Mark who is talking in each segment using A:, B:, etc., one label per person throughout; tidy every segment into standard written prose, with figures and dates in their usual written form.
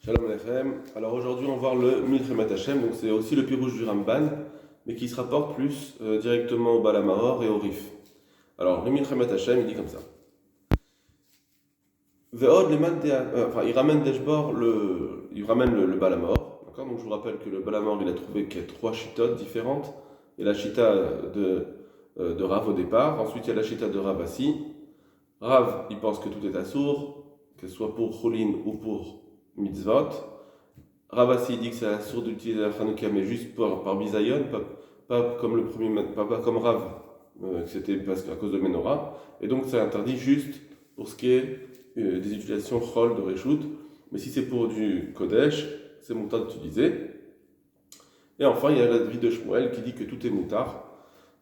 A: Shalom Aleichem. Alors aujourd'hui, on va voir le Milchemet Hashem, donc c'est aussi le pirouge du Ramban, mais qui se rapporte plus directement au Bala Mahor et au Rif. Alors le Milchemet Hashem, il dit comme ça. Ve'od leman il ramène d'Eshbor il ramène le Bala Mahor. D'accord. Donc je vous rappelle que le Bala Mahor, il a trouvé qu'il y a trois chitotes différentes. Il y a la chita de Rav au départ, ensuite il y a la chita de Rav Assi. Rav, il pense que tout est assour, que ce soit pour Cholin ou pour Mitzvot. Rav Assi dit que c'est assour d'utiliser la Hanouka, mais juste par bisayon, pas comme le premier, pas comme Rav, que c'était à cause de Menorah. Et donc c'est interdit juste pour ce qui est des utilisations Chol de Reshut. Mais si c'est pour du Kodesh, c'est moutar d'utiliser. Et enfin, il y a la vie de Shmuel qui dit que tout est moutar.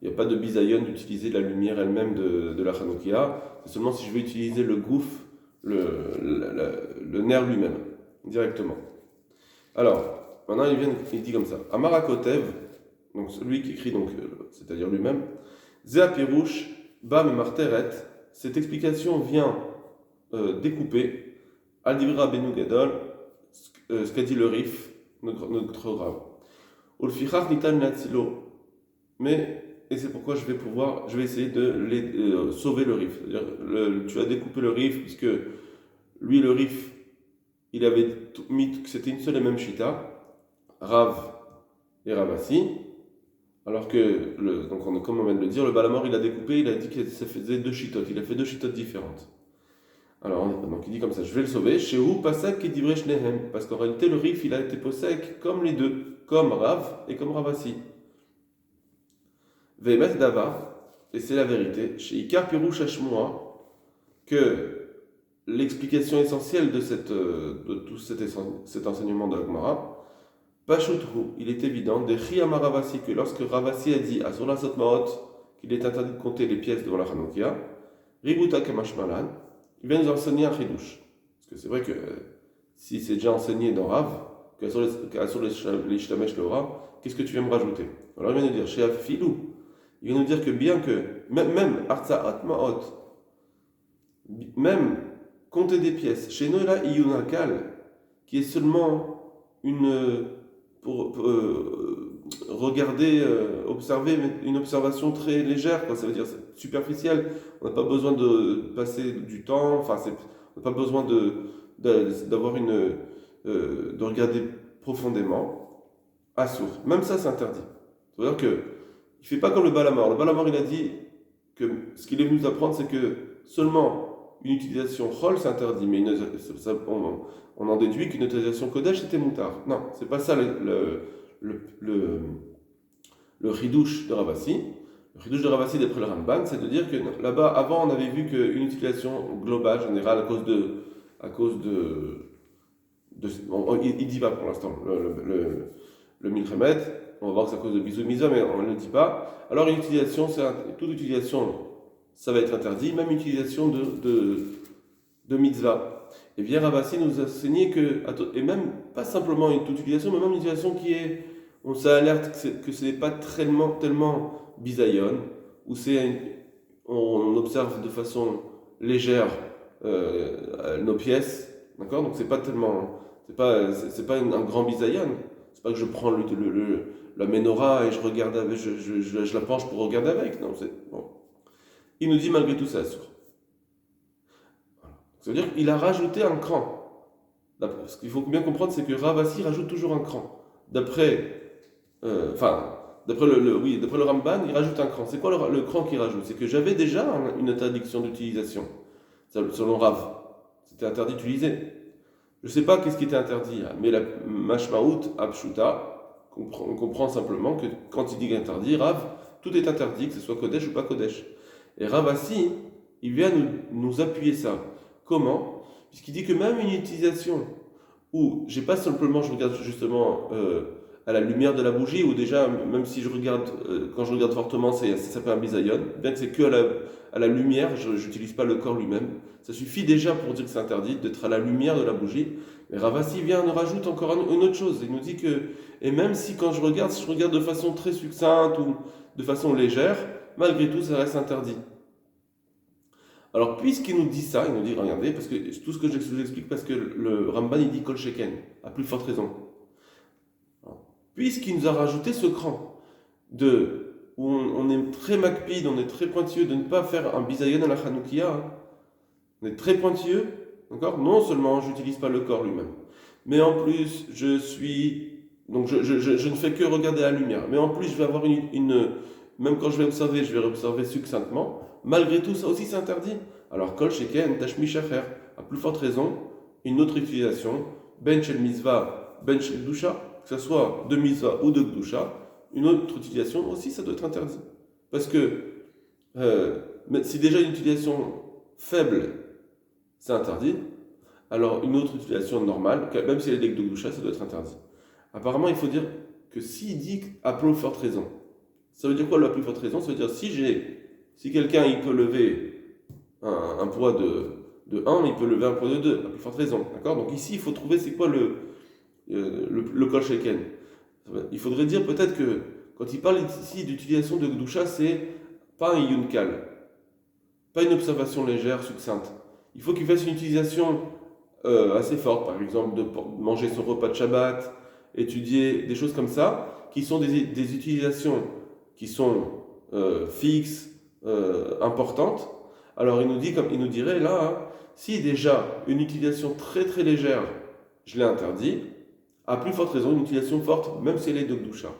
A: Il n'y a pas de bisayon d'utiliser la lumière elle-même de la Hanoukia. C'est seulement si je veux utiliser le gouf, le nerf lui-même, directement. Alors, maintenant il dit comme ça. Amara Kotev, donc celui qui écrit, donc, c'est-à-dire lui-même, Zéa Pirouche, Bam Marteret, cette explication vient découper Al Divra Benu Gadol, ce qu'a dit le Rif, notre Rav. Ulfichach Nitan Natsilo, mais et c'est pourquoi je vais essayer de sauver le Rif. C'est-à-dire, tu as découpé le Rif, puisque lui, le Rif, il avait mis que c'était une seule et même Shita, Rav et Ravasi, alors que, comme on vient de le dire, le Balamor, il a découpé, il a dit que ça faisait deux Shitot, il a fait deux Shitot différentes. Alors, donc il dit comme ça, je vais le sauver, chez où Pasek et Divresh Nehem, parce qu'en réalité, le Rif, il a été Posek comme les deux, comme Rav et comme Ravasi. Ve'emet Dava, et c'est la vérité, chez Ikar Pirouche Hashmoa, que l'explication essentielle de tout cet enseignement de la Gemara, Pashutru, il est évident, de Chiyama Ravasi, que lorsque Ravasi a dit à Sola Sotmaot qu'il est interdit de compter les pièces devant la Hanoukia, Ributa Kamashmalan, il vient nous enseigner un chidouche. Parce que c'est vrai que si c'est déjà enseigné dans Rav, qu'à sur les Shtamesh le Rav, qu'est-ce que tu viens me rajouter? Alors il vient nous dire, chez Afilou, il vient nous dire que bien que, même Artsaat Maot, même compter des pièces, chez nous là, Iyunakal, qui est seulement pour regarder, observer, une observation très légère, quoi. Ça veut dire superficielle. On n'a pas besoin de passer du temps, enfin, on n'a pas besoin d'avoir de regarder profondément. Assour. Même ça, c'est interdit. C'est-à-dire que il fait pas comme le Balamor. Le Balamor, il a dit que ce qu'il est venu nous apprendre, c'est que seulement une utilisation Chol, c'est interdit, mais on en déduit qu'une utilisation Kodesh, c'était Moutar. Non, c'est pas ça le Ridouche de Ravasi. Le Ridouche de Ravasi, d'après le Ramban, c'est de dire que là-bas, avant, on avait vu qu'une utilisation globale, générale, il ne dit pas pour l'instant, le Milchemet, on va voir que c'est à cause de bisous misa, mais on ne le dit pas. Alors, toute utilisation, ça va être interdit, même utilisation de mitzvah. Et bien Ravasi nous a enseigné que, et même pas simplement toute utilisation, mais même une utilisation on s'alerte que ce n'est pas tellement bisayon, où on observe de façon légère nos pièces, d'accord? Donc c'est pas un grand bisayon. C'est pas que je prends la menorah et je regarde avec, je la penche pour regarder avec. Non, bon. Il nous dit malgré tout ça assure. Ça veut dire qu'il a rajouté un cran. Ce qu'il faut bien comprendre, c'est que Ravasi rajoute toujours un cran. D'après le Ramban, il rajoute un cran. C'est quoi le cran qu'il rajoute? C'est que j'avais déjà une interdiction d'utilisation. Selon Rav, c'était interdit d'utiliser. Je ne sais pas qu'est-ce qui était interdit, mais la Mashmaout Abshuta, on comprend simplement que quand il dit interdit, Rav, tout est interdit, que ce soit Kodesh ou pas Kodesh. Et Ravasi, il vient nous appuyer ça. Comment? Puisqu'il dit que même une utilisation où je regarde justement à la lumière de la bougie, ou déjà, même si quand je regarde fortement, ça s'appelle un bisayon, bien que c'est que à la lumière, je n'utilise pas le corps lui-même. Ça suffit déjà pour dire que c'est interdit d'être à la lumière de la bougie. Mais Ravasi nous rajoute encore une autre chose. Il nous dit que, et même si quand je regarde de façon très succincte ou de façon légère, malgré tout, ça reste interdit. Alors, puisqu'il nous dit ça, il nous dit, regardez, parce que tout ce que je vous explique, parce que le Ramban, il dit Kol Sheken, à plus forte raison. Puisqu'il nous a rajouté ce cran, où on est très macpide, on est très pointilleux de ne pas faire un bisayon à la Hanoukia, hein. On est très pointilleux, d'accord? Non seulement je n'utilise pas le corps lui-même, mais en plus donc je ne fais que regarder la lumière, mais en plus je vais avoir même quand je vais observer succinctement, malgré tout ça aussi c'est interdit. Alors kol sheken tashmi shacher, à plus forte raison, une autre utilisation, ben shel mitzvah, ben shel gdusha, que ce soit de mitzvah ou de gdusha, une autre utilisation aussi ça doit être interdit. Parce que si déjà une utilisation faible c'est interdit, alors une autre utilisation normale, même si elle est de gdusha, ça doit être interdit. Apparemment, il faut dire que s'il dit à plus forte raison, ça veut dire quoi la plus forte raison? Ça veut dire si quelqu'un il peut lever un poids de 1, il peut lever un poids de 2, à plus forte raison. D'accord? Donc ici, il faut trouver c'est quoi le kol sheken. Il faudrait dire peut-être que quand il parle ici d'utilisation de gdusha, c'est pas un yunkal, pas une observation légère, succincte. Il faut qu'il fasse une utilisation assez forte, par exemple de manger son repas de Shabbat, étudier des choses comme ça, qui sont des utilisations qui sont fixes, importantes. Alors il nous dit, comme il nous dirait là, hein, si déjà une utilisation très très légère, je l'ai interdit, à plus forte raison une utilisation forte, même si elle est de Gdusha.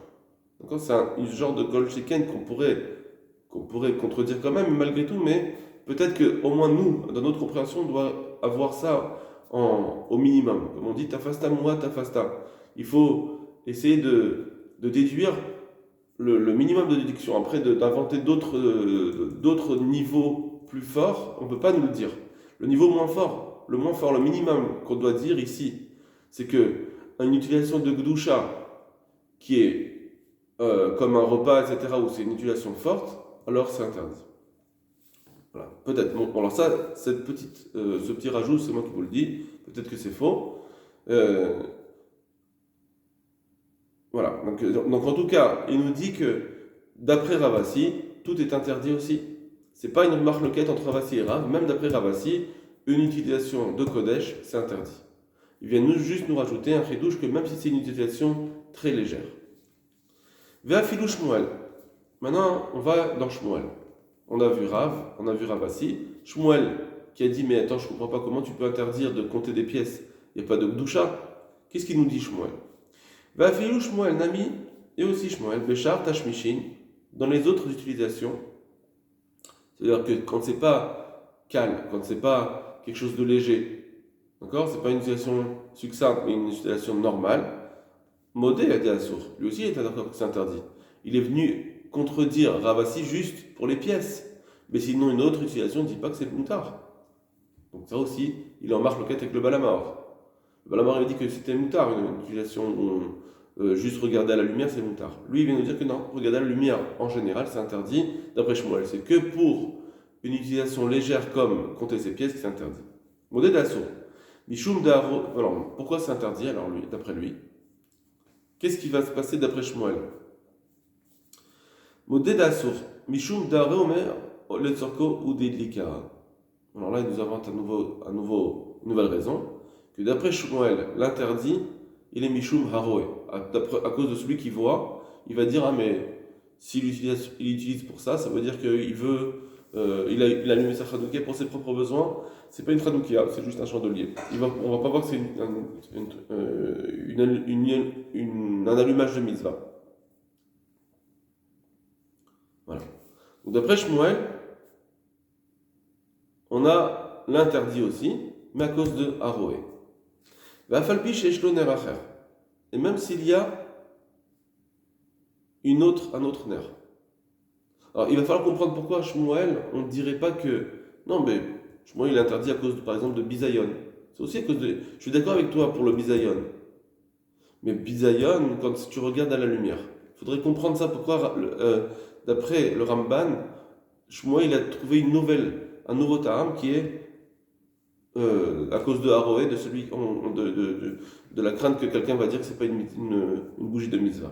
A: Donc c'est un genre de kol sheken qu'on pourrait contredire quand même, malgré tout, mais peut-être qu'au moins nous, dans notre compréhension, on doit avoir ça au minimum. Comme on dit, tafasta moua tafasta. Il faut essayer de déduire le minimum de déduction. Après, d'inventer d'autres niveaux plus forts, on ne peut pas nous le dire. Le niveau moins fort, le minimum qu'on doit dire ici, c'est que une utilisation de Gdusha qui est comme un repas, etc., où c'est une utilisation forte, alors c'est interdit. Voilà. Peut-être. Bon, alors ça, ce petit rajout, c'est moi qui vous le dis. Peut-être que c'est faux. Voilà. Donc en tout cas, il nous dit que d'après Ravasi, tout est interdit aussi. C'est pas une marloquette entre Ravasi et Rav. Même d'après Ravasi, une utilisation de Kodesh, c'est interdit. Il vient juste nous rajouter un chidouche que même si c'est une utilisation très légère. Ve'afilou Shmuel. Maintenant, on va dans Shmuel. On a vu Rav, on a vu Ravasi. Shmuel qui a dit mais attends, je comprends pas comment tu peux interdire de compter des pièces. Il n'y a pas de Gdusha. Qu'est-ce qu'il nous dit Shmuel? Ve'afilou Shmuel Nami et aussi Shmuel Bechar Tashmishin dans les autres utilisations. C'est-à-dire que quand c'est pas calme, quand c'est pas quelque chose de léger, d'accord, c'est pas une utilisation succincte mais une utilisation normale. Modé a été assour. Lui aussi il était d'accord que c'est interdit. Il est venu contredire Ravasi juste pour les pièces. Mais sinon, une autre utilisation ne dit pas que c'est moutard. Donc ça aussi, il en marque le quête avec le Balamar. Le Balamar avait dit que c'était moutard, une utilisation où juste regarder à la lumière, c'est moutard. Lui, il vient nous dire que non, regarder à la lumière, en général, c'est interdit. D'après Shmuel, c'est que pour une utilisation légère comme compter ses pièces que c'est interdit. Modé d'assaut. Mishum d'Aro. Alors, pourquoi c'est interdit, alors lui, d'après lui? Qu'est-ce qui va se passer d'après Shmuel? Modé d'assaut. Mishum d'Aro Omer. Le tzorko ou d'Idlika. Alors là, il nous invente une nouvelle raison, que d'après Shmuel, l'interdit, il est Mishum Haroé. À cause de celui qui voit, il va dire, ah mais s'il utilise pour ça, ça veut dire qu'il veut, il a allumé sa Hanoukia pour ses propres besoins, c'est pas une Hanoukia, c'est juste un chandelier. On va pas voir que c'est un allumage de mitzvah. Voilà. Donc d'après Shmuel, on a l'interdit aussi, mais à cause de Haroé. Et même s'il y a un autre nerf. Alors il va falloir comprendre pourquoi Shmuel, on ne dirait pas que. Non, mais Shmuel il est interdit à cause, par exemple, de Bisayon. C'est aussi à cause de. Je suis d'accord avec toi pour le Bisayon. Mais Bisayon, quand tu regardes à la lumière, il faudrait comprendre ça. Pourquoi, d'après le Ramban, Shmuel il a trouvé un nouveau Ta'am qui est à cause de Haroé, de celui de la crainte que quelqu'un va dire que c'est pas une bougie de mitzvah.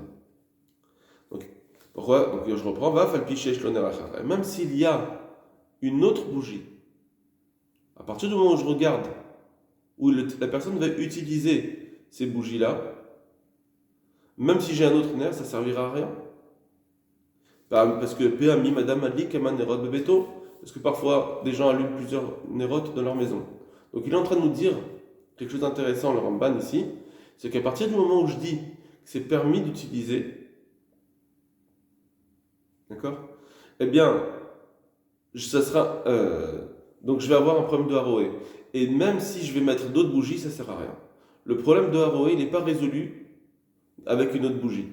A: Donc, pourquoi? Donc je reprends, va falpiché shloner achar. Même s'il y a une autre bougie À partir du moment où je regarde, où la personne va utiliser ces bougies-là, même si j'ai un autre nerf, ça ne servira à rien. Parce que Péami, Madame Ali, Kaman, Nerot, Bebeto, parce que parfois des gens allument plusieurs nérotes dans leur maison. Donc il est en train de nous dire quelque chose d'intéressant, le Ramban ici, c'est qu'à partir du moment où je dis que c'est permis d'utiliser, d'accord, eh bien, ça sera, donc je vais avoir un problème de Haroé. Et même si je vais mettre d'autres bougies, ça ne sert à rien. Le problème de Haroé, il n'est pas résolu avec une autre bougie.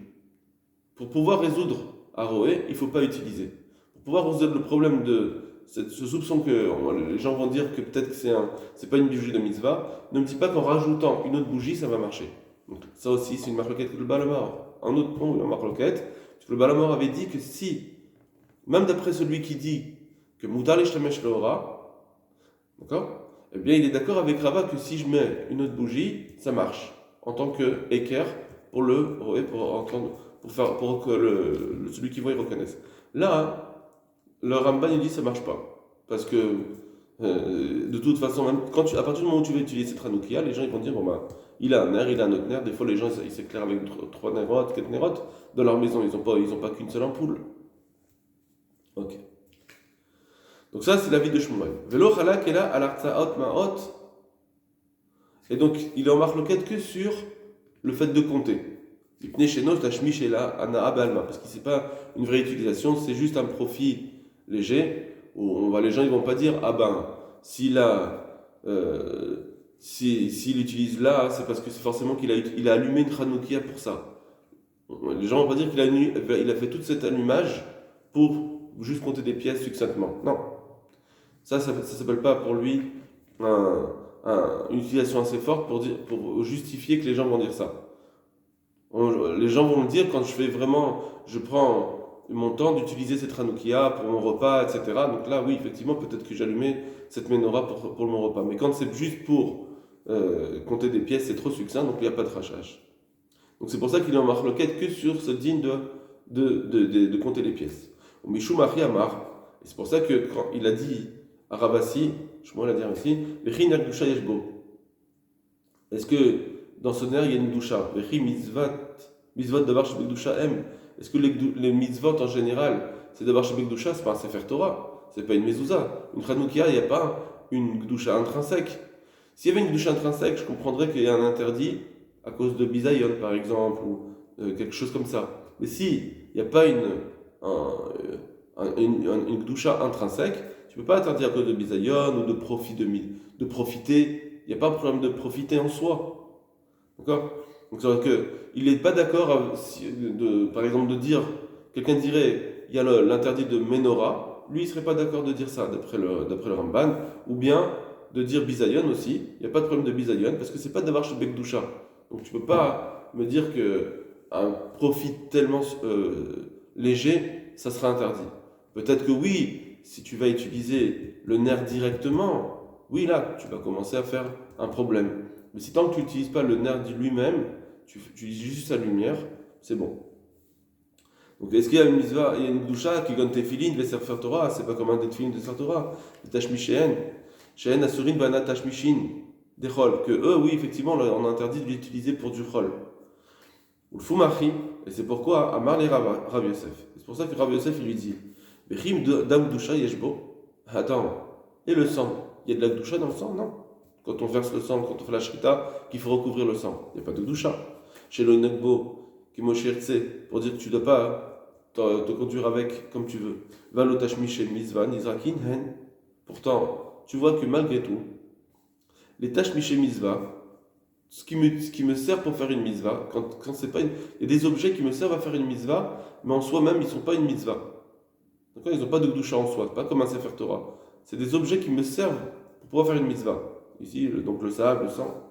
A: Pour pouvoir résoudre Haroé, il ne faut pas utiliser. Pour pouvoir résoudre le problème de ce soupçon que les gens vont dire que peut-être que c'est pas une bougie de mitzvah, ne me dis pas qu'en rajoutant une autre bougie, ça va marcher. Donc, ça aussi, c'est une marloquette que le Balamor. Un autre point, une marloquette, parce que le Balamor avait dit que si, même d'après celui qui dit que Moutar l'Ishtamesh Leora, d'accord, eh bien il est d'accord avec Rava que si je mets une autre bougie, ça marche, en tant que équerre pour le pour que celui qui voit il reconnaisse. Là, le Ramban il dit ça marche pas. Parce que de toute façon, même à partir du moment où tu vas utiliser cette Hanoukia, les gens ils vont dire bon bah il a un nerf, il a un autre nerf. Des fois les gens ils s'éclairent avec 3 nérotes, 4 nérotes. Dans leur maison, ils ont pas qu'une seule ampoule. Ok. Donc ça c'est l'avis de Shmuel. Velo chalak est là al artsaot maot. Et donc il est en marloquette que sur le fait de compter. Parce que c'est pas une vraie utilisation, c'est juste un profit léger où les gens ils vont pas dire ah ben s'il utilise là c'est parce que c'est forcément qu'il a allumé une Hanoukia pour ça. Les gens vont pas dire il a fait tout cet allumage pour juste compter des pièces succinctement. Non, ça s'appelle pas pour lui une utilisation assez forte pour justifier que les gens vont dire ça. Les gens vont me dire quand je prends mon temps d'utiliser cette Hanoukia pour mon repas, etc. Donc là, oui, effectivement, peut-être que j'allumais cette menorah pour mon repas. Mais quand c'est juste pour compter des pièces, c'est trop succinct, donc il n'y a pas de rachage. Donc c'est pour ça qu'il est en marloquette que sur ce digne de compter les pièces. Mishou Machi Amar, et c'est pour ça que quand il a dit à Ravasi, je vais la dire ici, est-ce que dans ce nerf, il y a une doucha. Mitzvot d'avoir chez Bekdusha M. Est-ce que les mitzvot en général, c'est d'avoir chez Bekdusha, c'est pas un Sefer Torah, c'est pas une mezouza. Une Hanoukia, il n'y a pas une doucha intrinsèque. S'il y avait une doucha intrinsèque, je comprendrais qu'il y a un interdit à cause de bisayon, par exemple, ou quelque chose comme ça. Mais si il n'y a pas une doucha intrinsèque, tu ne peux pas interdire à cause de bisayon ou de profiter. Il n'y a pas un problème de profiter en soi. D'accord? Donc, c'est-à-dire qu'il n'est pas d'accord, par exemple, de dire, quelqu'un dirait, il y a l'interdit de Menorah, lui, il ne serait pas d'accord de dire ça, d'après le Ramban, ou bien de dire Bisayon aussi, il n'y a pas de problème de Bisayon, parce que c'est pas d'avoir chez Bekdusha. Donc, tu ne peux pas me dire qu'un profit tellement léger, ça sera interdit. Peut-être que oui, si tu vas utiliser le nerf directement, oui, là, tu vas commencer à faire un problème. Mais si tant que tu n'utilises pas le nerf lui-même, tu utilises juste sa lumière, c'est bon. Donc est-ce qu'il y a une mitzvah, il y a une doucha qui gagne tefilin, les Sefer Torah, c'est pas comme un tefilin de Sefer Torah, les tashmishen, shehen asurin bana tashmishin, des chol, que eux, oui, effectivement, on a interdit de l'utiliser pour du chol. Ou le fumachi, et c'est pourquoi Amar les Rav Yosef. C'est pour ça que Rav Yosef il lui dit, bechim dam doucha yeshbo, attends, et le sang, il y a de la doucha dans le sang, non? Quand on verse le sang, quand on fait la shrita, qu'il faut recouvrir le sang. Il n'y a pas de doucha. Chez le Negbo, qui moshirtse, pour dire que tu ne dois pas te conduire avec comme tu veux. Va l'otashmi chez Mizvan, Nizrakin, Hen. Pourtant, tu vois que malgré tout, les tashmi chez Mizva, ce qui me sert pour faire une mitzvah, quand c'est pas il y a des objets qui me servent à faire une mitzvah, mais en soi-même, ils ne sont pas une mitzvah. D'accord? Ils n'ont pas de doucha en soi, pas comme un Sefer Torah. C'est des objets qui me servent pour pouvoir faire une mitzvah. Ici, donc le sable, le sang.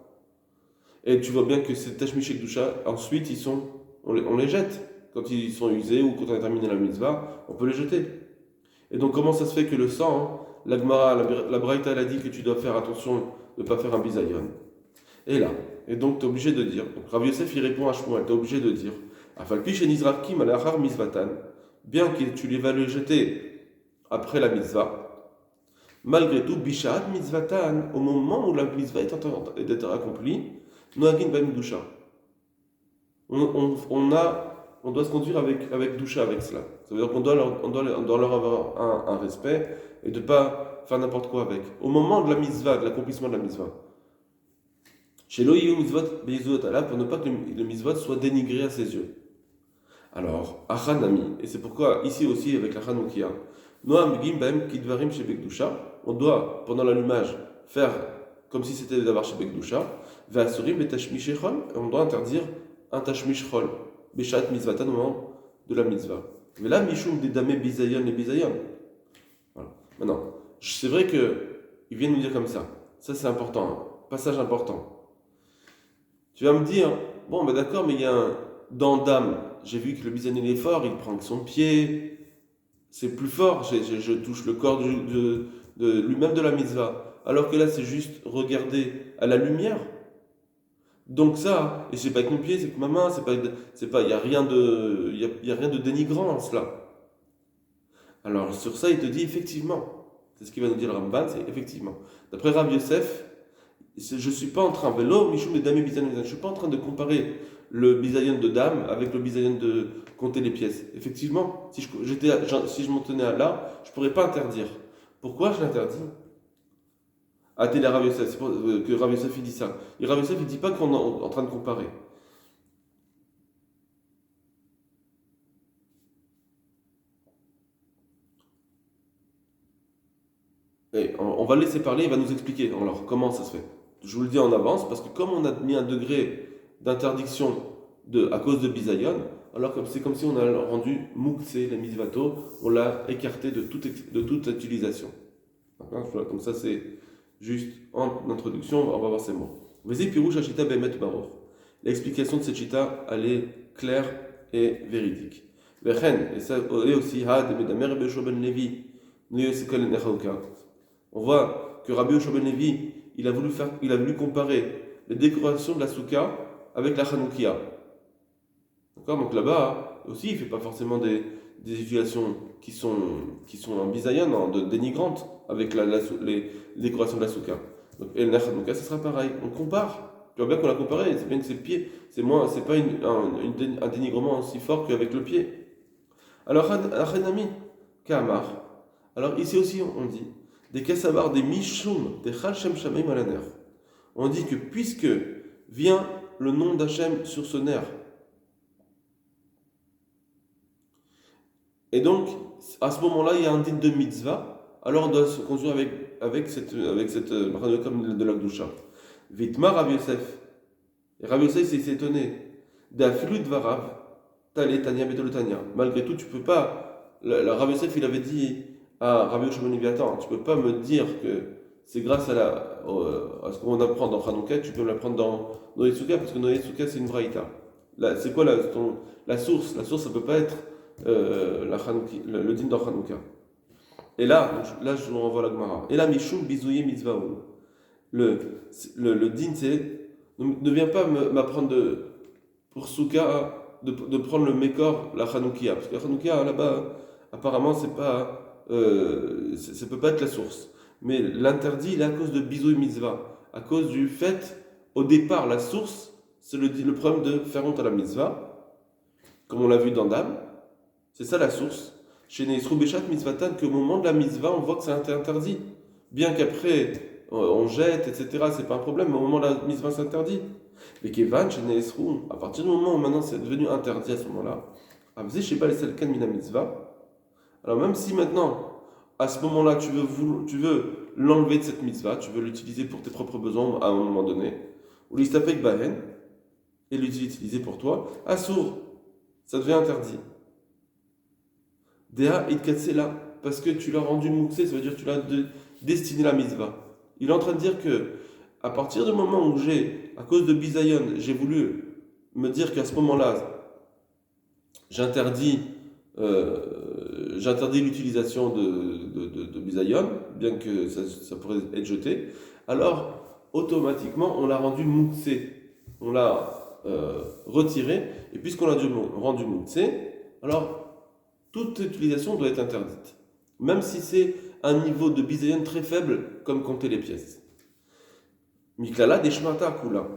A: Et tu vois bien que ces tashmichek doucha, ensuite, on les jette. Quand ils sont usés ou quand on a terminé la mitzvah, on peut les jeter. Et donc, comment ça se fait que le sang, la Gemara, la Braïta, elle a dit que tu dois faire attention de ne pas faire un bisayon. Et là, et donc tu es obligé de dire, donc Rav Yosef il répond à Shmuel, tu es obligé de dire, Afalpi shenizravkim alachar mizvatan, bien que tu les vas le jeter après la mitzvah, Malgré tout, Bishat mitzvatan, au moment où la mitzvah est en train d'être accomplie, Noagin ben Dusha. On doit se conduire avec Dusha, avec cela. Ça veut dire on doit leur avoir un respect et de ne pas faire n'importe quoi avec. Au moment de la mitzvah, de l'accomplissement de la mitzvah. Chez Loïu mitzvot beizot Allah, pour ne pas que le mitzvot soit dénigré à ses yeux. Alors, Achanami, et c'est pourquoi ici aussi avec la Hanoukia, Noam Gimbem Kidvarim chez Bekdusha, on doit, pendant l'allumage, faire comme si c'était d'avoir chez Bekdusha, Ve'asurim betashmishechol, et on doit interdire un tashmishchol, Beshat mitzvatan au moment de la mitzvah. Mais là, Mishum Dedame Bizayon et Bizayon. Voilà. Maintenant, c'est vrai qu'ils viennent nous dire comme ça. Ça, c'est important, hein. Passage important. Tu vas me dire, bon, ben d'accord, mais il y a un dans d'âme. J'ai vu que le bisayon est fort, il prend avec son pied, c'est plus fort, je touche le corps de lui-même de la mitzvah. Alors que là, c'est juste regarder à la lumière. Donc ça, et c'est pas avec mon pied, c'est avec ma main, il n'y a rien y a rien de dénigrant en cela. Alors sur ça, il te dit effectivement, c'est ce qu'il va nous dire le Ramban, c'est effectivement. D'après Rav Yosef, je ne suis pas en train, je suis pas en train de comparer le bisayon de dame avec le bisayon de compter les pièces. Effectivement, si je m'en tenais à là, je ne pourrais pas interdire. Pourquoi je l'interdis? Ah, t'es la Rav Yosef, c'est pour que Rav Yosef il dit ça. Et Rav Yosef il dit pas qu'on est en train de comparer. Et on va le laisser parler, il va nous expliquer alors comment ça se fait. Je vous le dis en avance, parce que comme on a mis un degré d'interdiction à cause de Bisayon, alors c'est comme si on a rendu Moukse, la misvato, on l'a écarté de toute utilisation. Voilà, comme ça c'est juste en introduction, on va voir ces mots. Vas-y, Pirouche Hachita Bemet Baror. L'explication de cette chita, elle est claire et véridique. Vechen, et ça est aussi Had, Medamer Beshoben Levi, on voit que Rabbi Yoshua ben Levi, il a voulu comparer les décorations de la soukha avec la Hanoukia. D'accord? Donc là-bas aussi, il ne fait pas forcément des utilisations qui sont en bisayan, dénigrantes avec les décorations de la soukha. Donc, et la Hanoukia, ce sera pareil. On compare. Tu vois bien qu'on l'a comparé, c'est bien que c'est le pied. C'est pas un dénigrement aussi fort qu'avec le pied. Alors, Achenami, Kamar. Alors ici aussi, on dit des Kessavar, des Mishum, des Hachem Shamim Alaner. On dit que puisque vient le nom d'Hachem sur ce nerf, et donc à ce moment-là, il y a un din de mitzvah, alors on doit se conduire avec cette comme de l'Akdusha. Vitma Rav Yosef. Et Rav Yosef s'est étonné. D'Afilut Varav, Tale Tanya Betolotania. Malgré tout, tu peux pas. Rav Yosef, il avait dit à Rabbi Yoshua ben Levi, attends, tu peux pas me dire que c'est grâce à ce qu'on apprend dans Hanouka, tu peux l'apprendre dans Noetsuka, parce que Noetsuka c'est une braïta. C'est quoi la source? La source, ça peut pas être le din dans Hanouka. Et là, je vous renvoie à la Gemara. Et là, Mishum Bizouye Mitzvaoun. Le din, c'est ne viens pas m'apprendre pour Souka de prendre le Mekor, la Hanoukia. Parce que la Hanoukia, là-bas, apparemment, c'est pas. Ça peut pas être la source. Mais l'interdit, il est à cause de bisou et mitzvah. À cause du fait, au départ, la source, c'est le problème de faire honte à la mitzvah, comme on l'a vu dans Dam. C'est ça la source. Chez Neisrou Béchat Mitzvatan, qu'au moment de la mitzvah, on voit que c'est interdit. Bien qu'après, on jette, etc., c'est pas un problème, mais au moment de la mitzvah, c'est interdit. Mais Kevan, chez Neisrou, à partir du moment où maintenant c'est devenu interdit à ce moment-là, Avzé Sheba les Selkan Mina Mitzvah. Alors même si maintenant, à ce moment-là, tu veux l'enlever de cette mitzvah, tu veux l'utiliser pour tes propres besoins à un moment donné, ou l'istapek bahen, et l'utiliser pour toi, assour, ça devient interdit. Dea là, parce que tu l'as rendu mouxé, ça veut dire que tu l'as destiné la mitzvah. Il est en train de dire que, à partir du moment où à cause de bisayon, j'ai voulu me dire qu'à ce moment-là, j'interdis l'utilisation de bisayon, bien que ça pourrait être jeté, alors automatiquement on l'a rendu mouxé, on l'a retiré, et puisqu'on l'a rendu mouxé, alors toute utilisation doit être interdite. Même si c'est un niveau de bisayon très faible, comme compter les pièces. Miklala des shmata kula.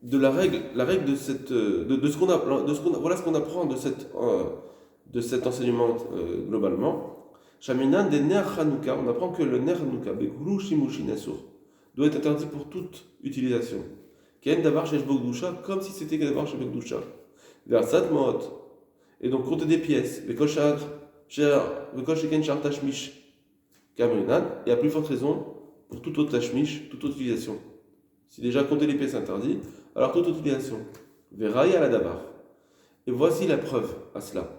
A: De la règle de cette, de ce qu'on a, voilà ce qu'on apprend de cet enseignement globalement. Shaminan des ner Hanouka, on apprend que le ner Hanouka, bekulu shimushin asur, doit être interdit pour toute utilisation. Ken davar shesh bogdusha, comme si c'était davar shesh bogdusha. Versat moot. Et donc compter des pièces, bekoshar, bekoshiken shar tashmish, kamrinan, et à plus forte raison pour toute autre tashmish, toute autre utilisation. Si déjà compter les pièces est interdit, alors toute utilisation. Veraï à la dabar. Et voici la preuve à cela.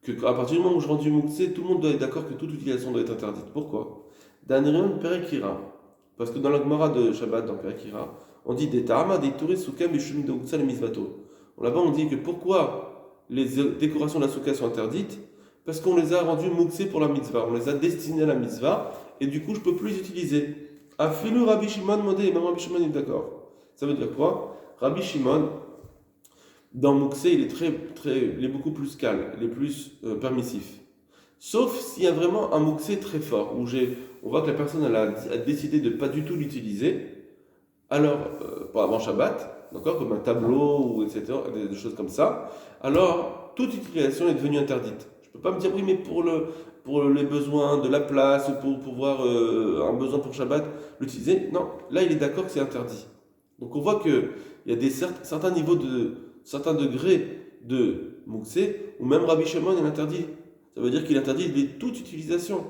A: Que à partir du moment où je rends du mouksé, tout le monde doit être d'accord que toute utilisation doit être interdite. Pourquoi? Danrion perekira. Parce que dans la Gemara de Shabbat, dans perekira, on dit des ta'ama, des touris soukem et shumid le misvato. Là-bas, on dit que pourquoi les décorations de la soukha sont interdites? Parce qu'on les a rendues mouksé pour la mitzvah. On les a destinées à la mitzvah, et du coup, je ne peux plus les utiliser. Afilu Rabbi Shimon modé, et même Rabbi Shimon est d'accord. Ça veut dire quoi? Rabbi Shimon, dans Mouksé, il est beaucoup plus calme, il est plus permissif. Sauf s'il y a vraiment un Mouksé très fort, où on voit que la personne a décidé de ne pas du tout l'utiliser, alors, avant Shabbat, d'accord, comme un tableau, ou etc., des choses comme ça, alors toute utilisation est devenue interdite. Je ne peux pas me dire, oui, mais pour les besoins de la place, pour pouvoir un besoin pour Shabbat, l'utiliser. Non, là, il est d'accord que c'est interdit. Donc on voit qu'il y a certains niveaux certains degrés de Mouksé, où même Rabbi Shimon est interdit. Ça veut dire qu'il interdit toute utilisation.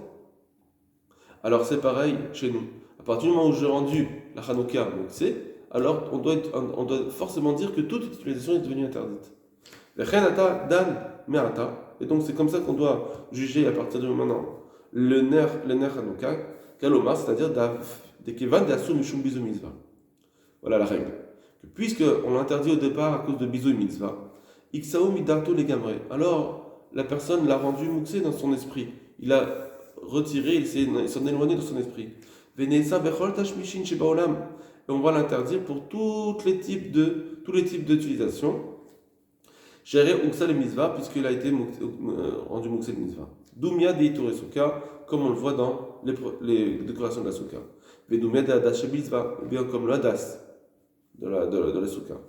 A: Alors c'est pareil chez nous. À partir du moment où j'ai rendu la Hanouka Mouksé, alors on doit forcément dire que toute utilisation est devenue interdite. Et donc c'est comme ça qu'on doit juger à partir de maintenant le ner Hanouka, Kaloma, c'est-à-dire Dekevan de Asum Mishum Bizu Mitzvah. Voilà la règle. Puisqu'on l'interdit au départ à cause de bisou et mitzvah, Iksaou midarto les gamré. Alors, la personne l'a rendu mouxé dans son esprit. Il a retiré, il s'en est éloigné de son esprit. Venesa bechol tashmishin shebaolam. Et on va l'interdire pour tous les types d'utilisation. Géré uksa le mitzvah, puisqu'il a été rendu mouxé de mitzvah. Doumia de itoresuka, comme on le voit dans les décorations de la souka. Vedoumia de adas shebizva, ou bien comme l'adas de la soukha,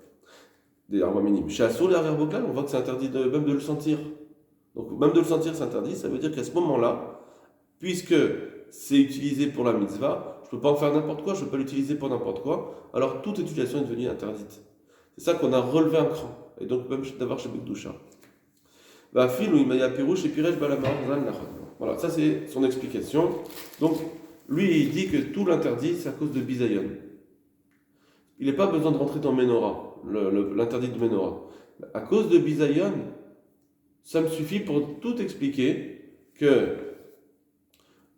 A: des armes minimes. Chez Assour, l'arrière bocal, on voit que c'est interdit même de le sentir. Donc, même de le sentir, c'est interdit. Ça veut dire qu'à ce moment-là, puisque c'est utilisé pour la mitzvah, je ne peux pas en faire n'importe quoi, je ne peux pas l'utiliser pour n'importe quoi, alors toute utilisation est devenue interdite. C'est ça qu'on a relevé un cran. Et donc, même d'avoir chez Bekdusha. Voilà, ça c'est son explication. Donc, lui, il dit que tout l'interdit, c'est à cause de Bisayon. Il n'est pas besoin de rentrer dans Ménorah, l'interdit de Ménorah. À cause de Bisayon, ça me suffit pour tout expliquer que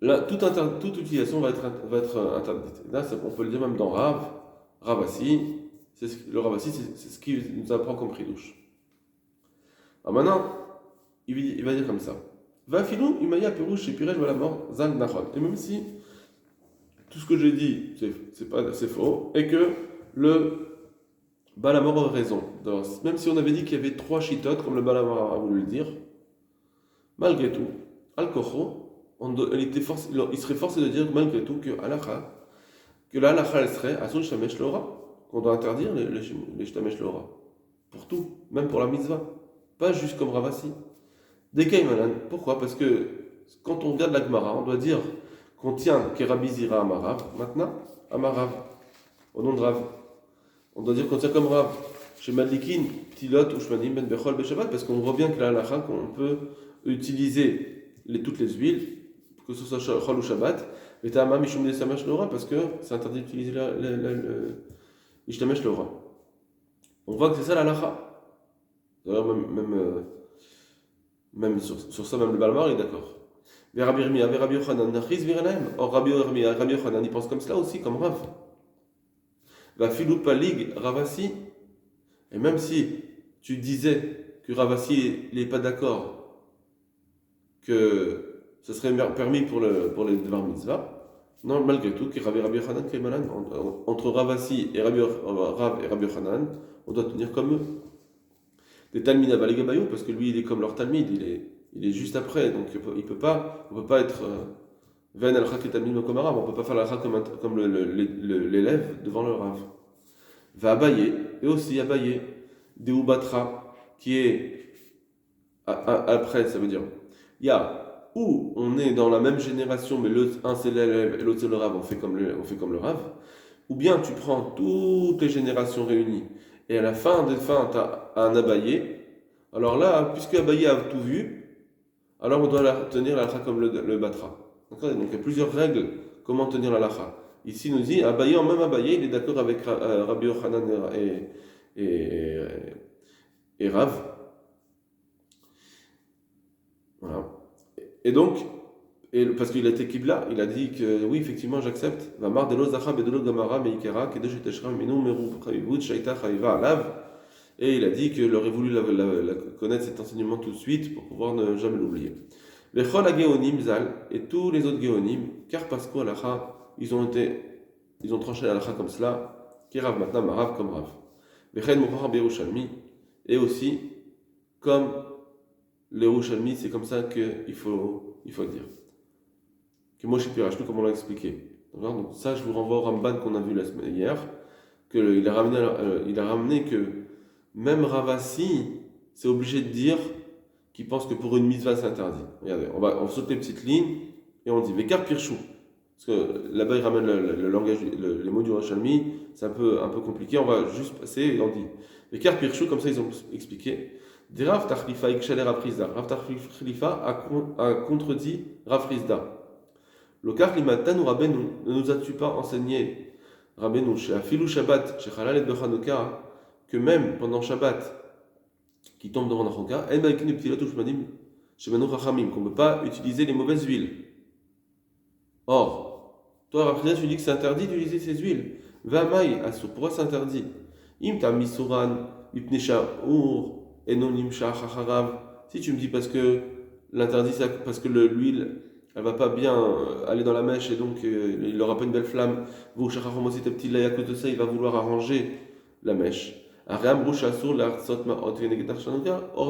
A: toute utilisation va être interdite. Là, on peut le dire même dans Ravassi. Le Ravassi, c'est ce qui nous apprend comme Pridouche. Alors maintenant, il va dire comme ça. Va filou, imaya perouche et pirej la mort, zal nachon. Et même si tout ce que j'ai dit, c'est faux, et que le Balamor a raison. Donc, même si on avait dit qu'il y avait 3 chitotes, comme le Balamor a voulu le dire, malgré tout, Al-Kocho, il serait forcé de dire malgré tout que la halakha elle serait Asul Shamesh Lora, qu'on doit interdire les Shamesh Lora. Pour tout, même pour la mitzvah. Pas juste comme Ravassi. Dekaimanan, pourquoi? Parce que quand on regarde la Gemara, on doit dire qu'on tient Kerabi Zira Amarav, maintenant, Amarav, au nom de Rav. On doit dire qu'on tient comme Rav. Chez Madlikin, Ptilot ou Shmanim Ben Bechol Beshabbat, parce qu'on voit bien que la halakha, qu'on peut utiliser toutes les huiles, que ce soit Chol ou Shabbat, mais Ta'ama Mishum de Samash Lora, parce que c'est interdit d'utiliser l'Ishtamesh Lora. On voit que c'est ça la halakha. D'ailleurs, même sur ça, même le Balmar est d'accord. Rabbi Yochanan, or Rabbi Yochanan, il pense comme cela aussi, comme Rav. Va filou palig Ravassi. Et même si tu disais que Ravassi n'est pas d'accord, que ce serait permis pour les devoirs mitzvah, non, malgré tout, que Rabbi Yochanan, entre Ravassi et Rav et Rabbi Yochanan, on doit tenir comme eux. Des Talmid Avaligabayou, parce que lui, il est comme leur Talmid, il est juste après, donc on peut pas être Ven al Talmid comme un Rav. On ne peut pas faire l'alakha comme l'élève devant le Rav. Va Abaye, et aussi Abaye, Deubatra, qui est après, ça veut dire, il y a où on est dans la même génération, mais un c'est l'élève et l'autre c'est le Rav, on fait comme le Rav, ou bien tu prends toutes les générations réunies, et à la fin des fins, tu as un Abaye. Alors là, puisque Abaye a tout vu, alors on doit tenir l'alakha comme le Batra. Donc il y a plusieurs règles comment tenir l'alakha. Ici, il nous dit, Abaye, même Abaye, il est d'accord avec Rabbi Yochanan et Rav. Voilà. Et donc, parce qu'il a été Kibla, il a dit que oui, effectivement, j'accepte. Va mar de lo zachab et de lo gamara meikera, que de jeteshra menu meru chaivut shaita chaiva alav. Et il a dit qu'il aurait voulu connaître cet enseignement tout de suite pour pouvoir ne jamais l'oublier. Vechol ha-geonim zal, et tous les autres geonim, car Pasco alacha, ils ont tranché l'alacha comme cela, qui Rav maintenant, Rav comme Rav. Vechen Muchar Yerushalmi, et aussi, comme les Yerushalmi, c'est comme ça qu'il faut dire. Que moi, je sais plus comme on l'a expliqué. Donc ça, je vous renvoie au Ramban qu'on a vu la semaine hier, qu'il a ramené que même Ravasi, c'est obligé de dire qu'il pense que pour une mitzvah, c'est interdit. Regardez, on saute les petites lignes et on dit Vekar Pirchou. Parce que là-bas, il ramène le langage, les mots du Yerushalmi, c'est un peu compliqué. On va juste passer et on dit Vekar Pirchou, comme ça ils ont expliqué. Des Rav Tachlifa Ikshale Rav Frizda. Rav Tachlifa a contredit Rav Frizda. Lokar Limatan ou Rabbeinu, ne nous as-tu pas enseigné, Rabbeinu, chez Afilou Shabbat, chez Halal et Bechanouka, que même pendant Shabbat, qui tombe devant Nachonka, qu'on ne peut pas utiliser les mauvaises huiles. Or, toi, Raphaël, tu dis que c'est interdit d'utiliser ces huiles. Vamaï, Asur, pourquoi c'est interdit? Im ta misuran, ipnesha ur, enonim shacharav. Si tu me dis parce que l'interdit, c'est parce que l'huile, elle va pas bien aller dans la mèche et donc il aura pas une belle flamme. Vous, shacharav aussi, ta petite laïa, à côté de ça, il va vouloir arranger la mèche. Or,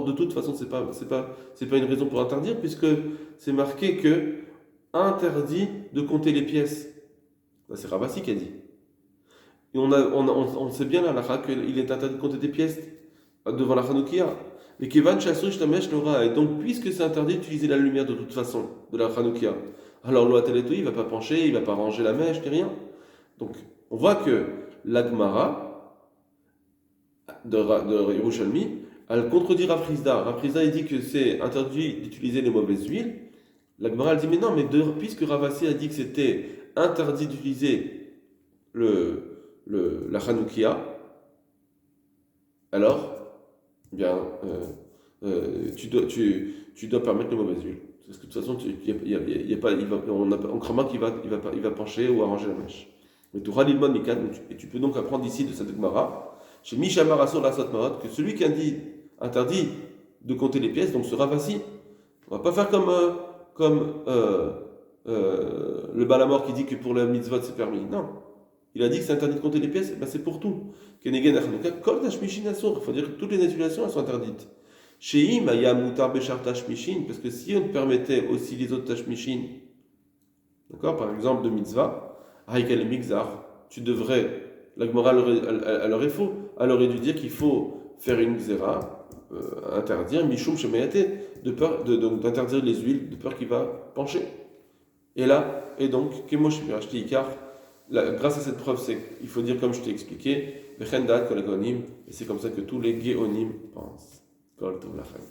A: de toute façon, c'est pas une raison pour interdire, puisque c'est marqué que interdit de compter les pièces. C'est Ravasi qui a dit. Et on sait bien là qu'il est interdit de compter des pièces devant la Hanoukia. Et donc, puisque c'est interdit d'utiliser la lumière de toute façon de la Hanoukia, alors l'Oateletoui, il ne va pas pencher, il ne va pas ranger la mèche, ni rien. Donc, on voit que l'Agmara de Yerushalmi, elle contredit Rav Frizda. Rav Frizda, il dit que c'est interdit d'utiliser les mauvaises huiles. La Gemara, elle dit, mais non, puisque Ravasi a dit que c'était interdit d'utiliser la Hanoukia, alors, eh bien, tu dois permettre les mauvaises huiles. Parce que de toute façon, on craint qu'il va pencher ou arranger la mèche. Mais tu ralilmon mikan, et tu peux donc apprendre ici de cette Gemara, chez Mishamar Asur la Satmarot, que celui qui a dit interdit de compter les pièces, donc ce Ravasi, on va pas faire comme le Balamor qui dit que pour la mitzvot c'est permis. Non. Il a dit que c'est interdit de compter les pièces, ben c'est pour tout. Il faut dire que toutes les annulations elles sont interdites. Sheim ayamutar bechar tashmishin, parce que si on permettait aussi les autres tashmishin, d'accord, par exemple de mitzvah, haïkel mixar, tu devrais, la Gemara elle aurait faux, elle aurait dû dire qu'il faut faire une xéra, interdire mishum shemayate, de peur d'interdire les huiles, de peur qu'il va pencher. Et donc kemosh mirashti ikar. Grâce à cette preuve, il faut dire comme je t'ai expliqué, et c'est comme ça que tous les géonim pensent. Kol tov lachem.